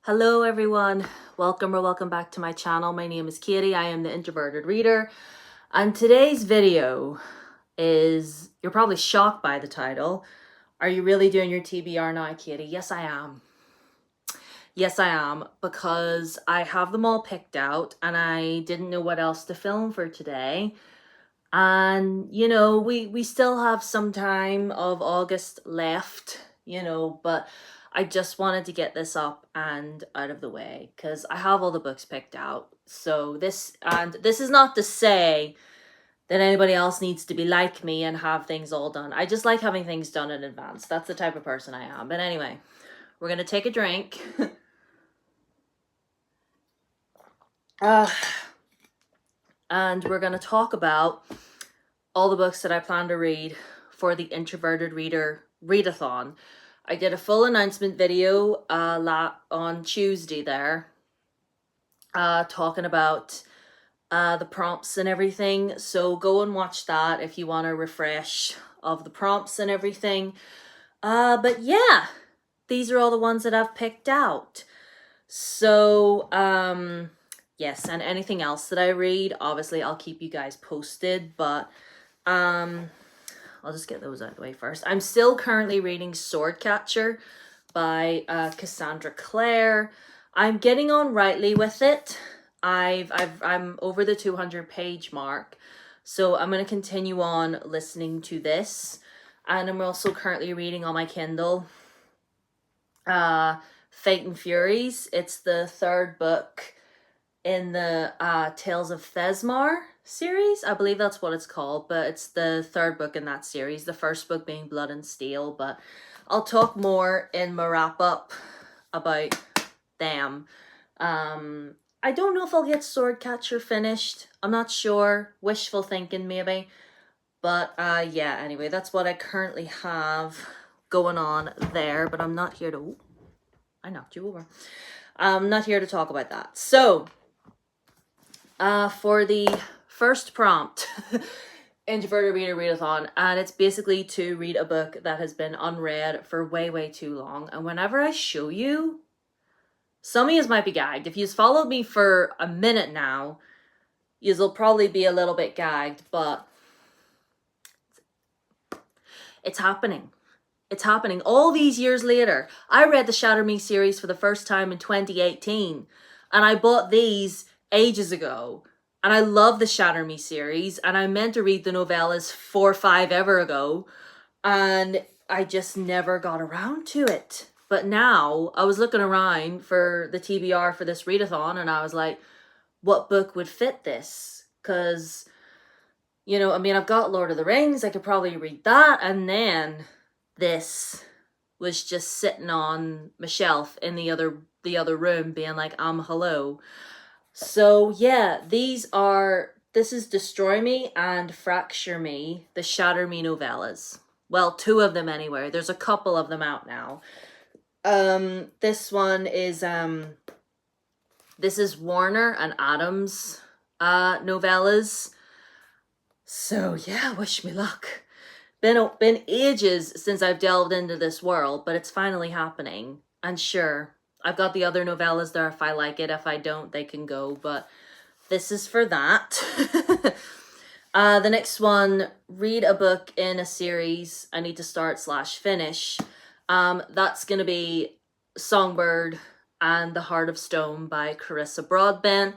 Hello everyone, welcome back to my channel. My name is Katie, I am the Introverted Reader, and today's video is, you're probably shocked by the title. Are you really doing your TBR now, Katie? Yes, I am. Yes, I am, because I have them all picked out and I didn't know what else to film for today. And, you know, we still have some time of August left, you know, but I just wanted to get this up and out of the way because I have all the books picked out. So this is not to say that anybody else needs to be like me and have things all done. I just like having things done in advance. That's the type of person I am. But anyway, we're going to take a drink. And we're going to talk about all the books that I plan to read for the Introverted Reader Readathon. I did a full announcement video on Tuesday there, talking about the prompts and everything. So go and watch that if you want a refresh of the prompts and everything. But yeah, these are all the ones that I've picked out. So, yes, and anything else that I read, obviously I'll keep you guys posted, but I'll just get those out of the way first. I'm still currently reading Swordcatcher by Cassandra Clare. I'm getting on rightly with it. I'm over the 200 page mark, so I'm going to continue on listening to this. And I'm also currently reading on my Kindle Fate and Furies. It's the third book in the Tales of Thesmar series. I believe that's what it's called, but it's the third book in that series, the first book being Blood and Steel. But I'll talk more in my wrap-up about them. I don't know if I'll get Swordcatcher finished. I'm not sure. Wishful thinking, maybe. But yeah, anyway, that's what I currently have going on there. But I'm not here to... Ooh, I knocked you over. I'm not here to talk about that. So, for the first prompt, Introverted Reader Readathon, and it's basically to read a book that has been unread for way too long. And whenever I show you, some of you might be gagged. If you've followed me for a minute now, you'll probably be a little bit gagged, but it's happening. It's happening all these years later. I read the Shatter Me series for the first time in 2018, and I bought these ages ago. And I love the Shatter Me series, and I meant to read the novellas 4 or 5 ever ago, and I just never got around to it. But now, I was looking around for the TBR for this readathon, and I was like, what book would fit this? Because, you know, I mean, I've got Lord of the Rings, I could probably read that, and then this was just sitting on my shelf in the other room being like, hello. So yeah, this is Destroy Me and Fracture Me, the Shatter Me novellas. Well, 2 of them anyway. There's a couple of them out now. This one is, this is Warner and Adams novellas. So yeah, wish me luck. Been ages since I've delved into this world, but it's finally happening. And sure, I've got the other novellas there if I like it. If I don't, they can go. But this is for that. The next one, read a book in a series I need to start/finish. That's going to be Songbird and the Heart of Stone by Carissa Broadbent.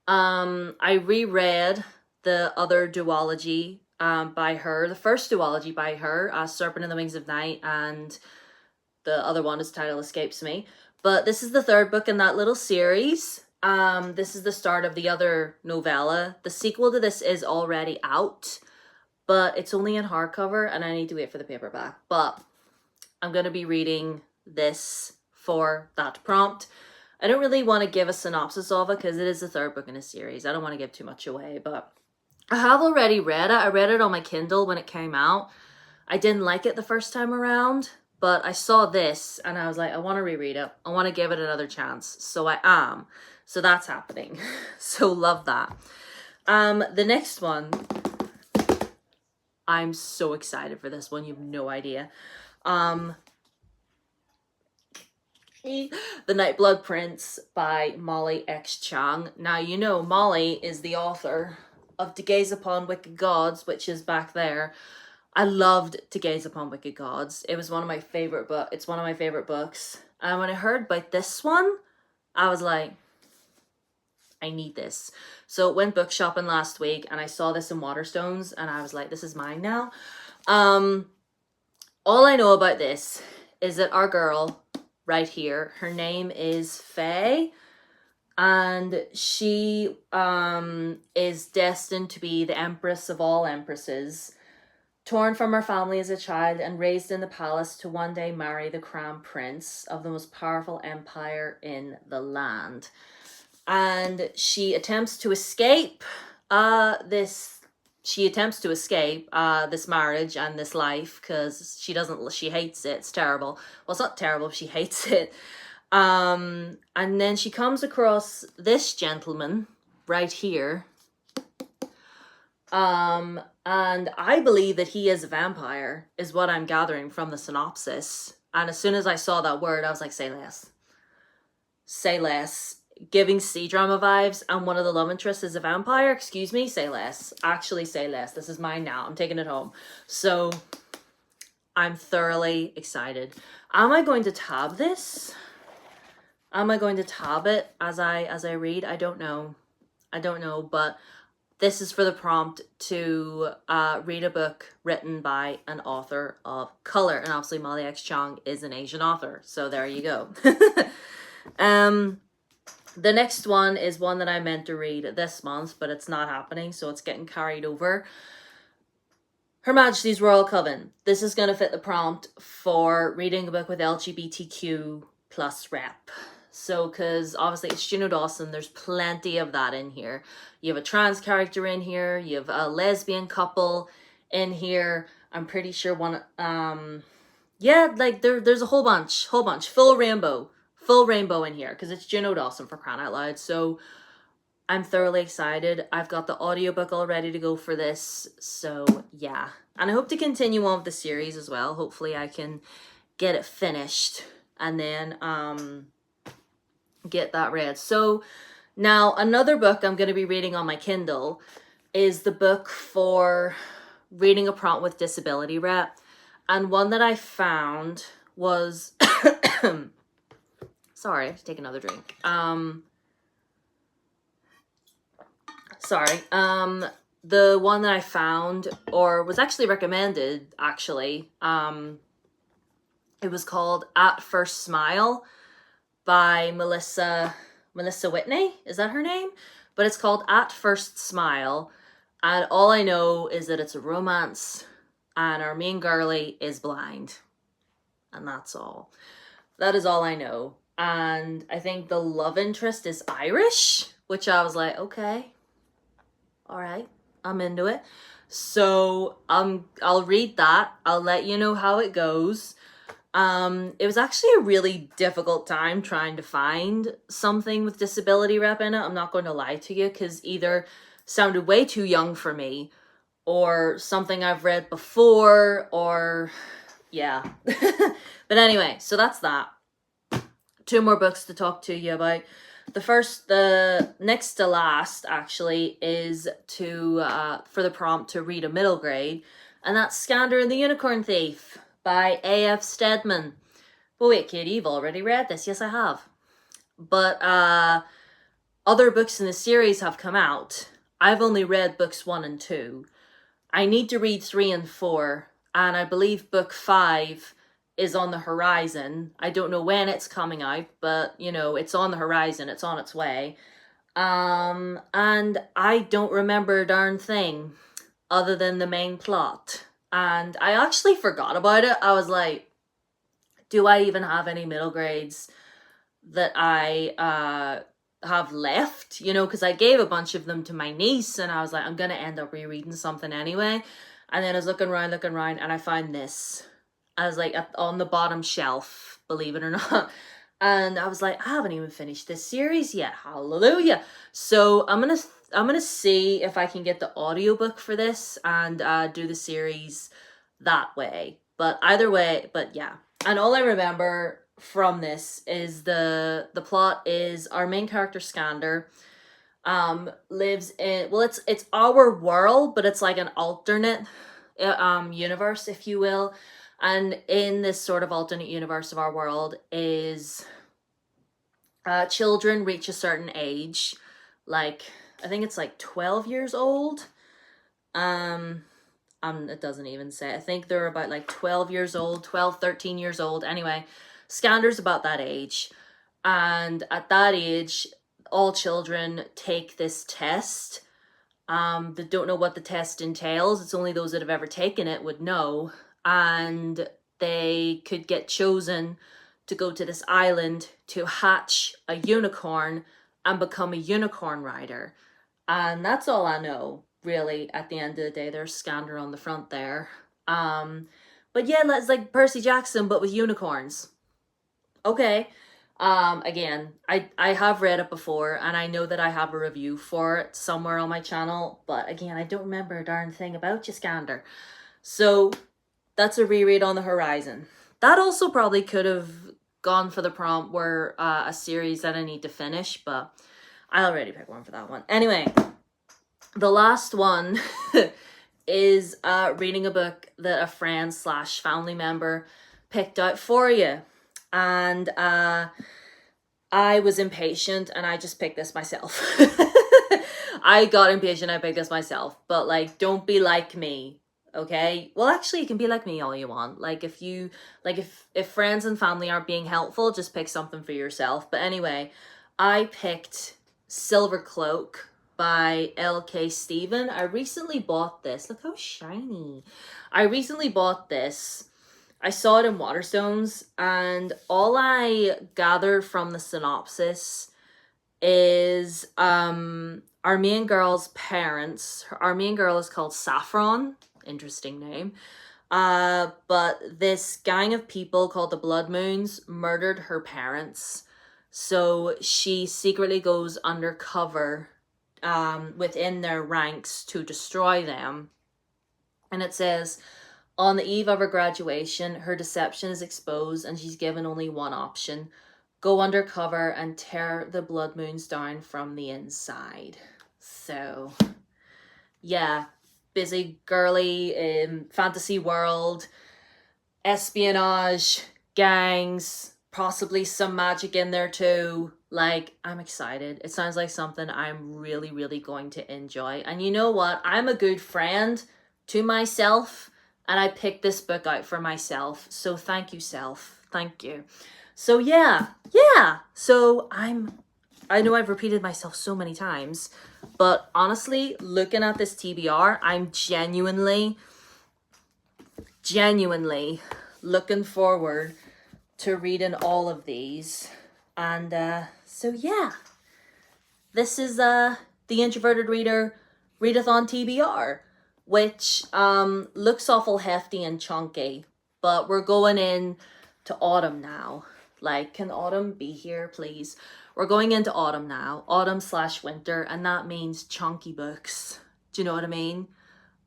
I reread the other duology by her. The first duology by her, Serpent in the Wings of Night, and the other one, his title escapes me. But this is the third book in that little series. This is the start of the other novella. The sequel to this is already out, but it's only in hardcover, and I need to wait for the paperback. But I'm going to be reading this for that prompt. I don't really want to give a synopsis of it because it is the third book in a series. I don't want to give too much away, but I have already read it. I read it on my Kindle when it came out. I didn't like it the first time around, but I saw this and I was like, I want to reread it. I want to give it another chance. So I am. So that's happening. So love that. The next one, I'm so excited for this one. You have no idea. The Nightblood Prince by Molly X. Chang. Now, you know, Molly is the author of To Gaze Upon Wicked Gods, which is back there. I loved To Gaze Upon Wicked Gods. It was one of my favorite it's one of my favorite books. And when I heard about this one, I was like, I need this. So went book shopping last week and I saw this in Waterstones and I was like, this is mine now. All I know about this is that our girl right here, her name is Faye, and she is destined to be the empress of all empresses, torn from her family as a child and raised in the palace to one day marry the crown prince of the most powerful empire in the land. And she attempts to escape this marriage and this life because she hates it. It's terrible. Well, it's not terrible, she hates it. And then she comes across this gentleman right here. And I believe that he is a vampire, is what I'm gathering from the synopsis. And as soon as I saw that word, I was like, say less. Say less. Giving C-drama vibes, and one of the love interests is a vampire. Excuse me, say less. Actually, say less. This is mine now. I'm taking it home. So, I'm thoroughly excited. Am I going to tab this? Am I going to tab it as I read? I don't know. But this is for the prompt to read a book written by an author of color. And obviously Molly X. Chang is an Asian author. So there you go. The next one is one that I meant to read this month, but it's not happening, so it's getting carried over. Her Majesty's Royal Coven. This is going to fit the prompt for reading a book with LGBTQ plus rep. So, because obviously it's Juno Dawson, there's plenty of that in here. You have a trans character in here, you have a lesbian couple in here. I'm pretty sure one, yeah, like there's a whole bunch, full rainbow in here, because it's Juno Dawson, for crying out loud. So I'm thoroughly excited. I've got the audiobook all ready to go for this. So yeah. And I hope to continue on with the series as well. Hopefully I can get it finished and then get that read. So now another book I'm going to be reading on my Kindle is the book for reading a prompt with disability rep. And one that I found was... Sorry, I have to take another drink. The one that I found, or was actually recommended, actually, it was called At First Smile by Melissa Whitney. Is that her name? But it's called At First Smile. And all I know is that it's a romance and our main girlie is blind. And that's all. That is all I know. And I think the love interest is Irish, which I was like, okay, all right, I'm into it. So I'll read that. I'll let you know how it goes. It was actually a really difficult time trying to find something with disability rep in it. I'm not going to lie to you, because either sounded way too young for me, or something I've read before, or yeah. But anyway, so that's that. 2 more books to talk to you about. The next to last, actually, is for the prompt to read a middle grade, and that's Scander and the Unicorn Thief by A.F. Stedman. But wait, Katie, you've already read this. Yes, I have. But other books in the series have come out. I've only read books 1 and 2. I need to read 3 and 4, and I believe book 5 is on the horizon. I don't know when it's coming out, but you know, it's on the horizon, it's on its way. And I don't remember a darn thing other than the main plot. And I actually forgot about it. I was like, do I even have any middle grades that I have left? You know, because I gave a bunch of them to my niece, and I was like, I'm gonna end up rereading something anyway. And then I was looking around, and I found this. I was like on the bottom shelf, believe it or not. And I was like, I haven't even finished this series yet. Hallelujah. So I'm gonna see if I can get the audiobook for this and do the series that way. But either way, but yeah. And all I remember from this is the plot is our main character Skander lives in, well, it's our world, but it's like an alternate universe, if you will. And in this sort of alternate universe of our world is children reach a certain age, like I think it's like 12 years old. It doesn't even say. I think they're about like 12 years old, 12, 13 years old. Anyway, Skander's about that age. And at that age, all children take this test. They don't know what the test entails. It's only those that have ever taken it would know. And they could get chosen to go to this island to hatch a unicorn and become a unicorn rider. And that's all I know, really. At the end of the day, there's Skander on the front there. But yeah, it's like Percy Jackson, but with unicorns. Okay. Again, I have read it before, and I know that I have a review for it somewhere on my channel, but again, I don't remember a darn thing about you, Skander. So that's a reread on the horizon. That also probably could have gone for the prompt where a series that I need to finish, but I already picked one for that one. Anyway, the last one is reading a book that a friend / family member picked out for you. And I was impatient and I just picked this myself. I got impatient, I picked this myself. But like, don't be like me, okay? Well, actually, you can be like me all you want. Like if friends and family aren't being helpful, just pick something for yourself. But anyway, I picked Silver Cloak by L.K. Stephen. I recently bought this. Look how shiny. I recently bought this. I saw it in Waterstones, and all I gathered from the synopsis is our main girl's parents. Our main girl is called Saffron. Interesting name. But this gang of people called the Blood Moons murdered her parents. So she secretly goes undercover within their ranks to destroy them. And it says, on the eve of her graduation, her deception is exposed and she's given only one option. Go undercover and tear the Blood Moons down from the inside. So, yeah, busy, girly, fantasy world, espionage, gangs, possibly some magic in there too. Like, I'm excited. It sounds like something I'm really, really going to enjoy. And you know what? I'm a good friend to myself, and I picked this book out for myself. So thank you, self. Thank you. So yeah. So I know I've repeated myself so many times, but honestly, looking at this TBR, I'm genuinely looking forward to reading all of these. And so yeah, this is the Introverted Reader Readathon TBR, which looks awful hefty and chunky, but we're going in to autumn now. Like, can autumn be here, please? We're going into autumn now, autumn/winter, and that means chunky books. Do you know what I mean?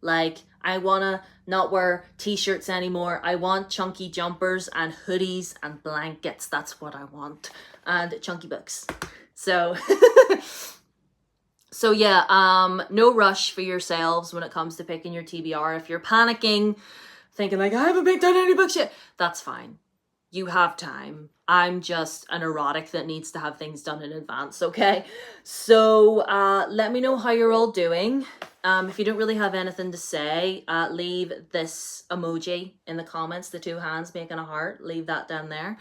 Like, I wanna not wear t-shirts anymore. I want chunky jumpers and hoodies and blankets. That's what I want. And chunky books. So so yeah, no rush for yourselves when it comes to picking your TBR. If you're panicking, thinking like, I haven't picked out any books yet, that's fine. You have time. I'm just an erotic that needs to have things done in advance, okay? So let me know how you're all doing. If you don't really have anything to say, leave this emoji in the comments, the 2 hands making a heart. Leave that down there.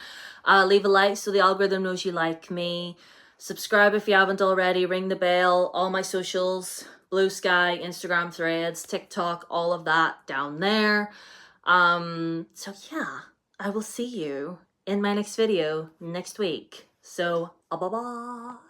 Leave a like so the algorithm knows you like me. Subscribe if you haven't already. Ring the bell. All my socials, Blue Sky, Instagram, Threads, TikTok, all of that down there. So yeah, I will see you in my next video next week. So, bye-bye.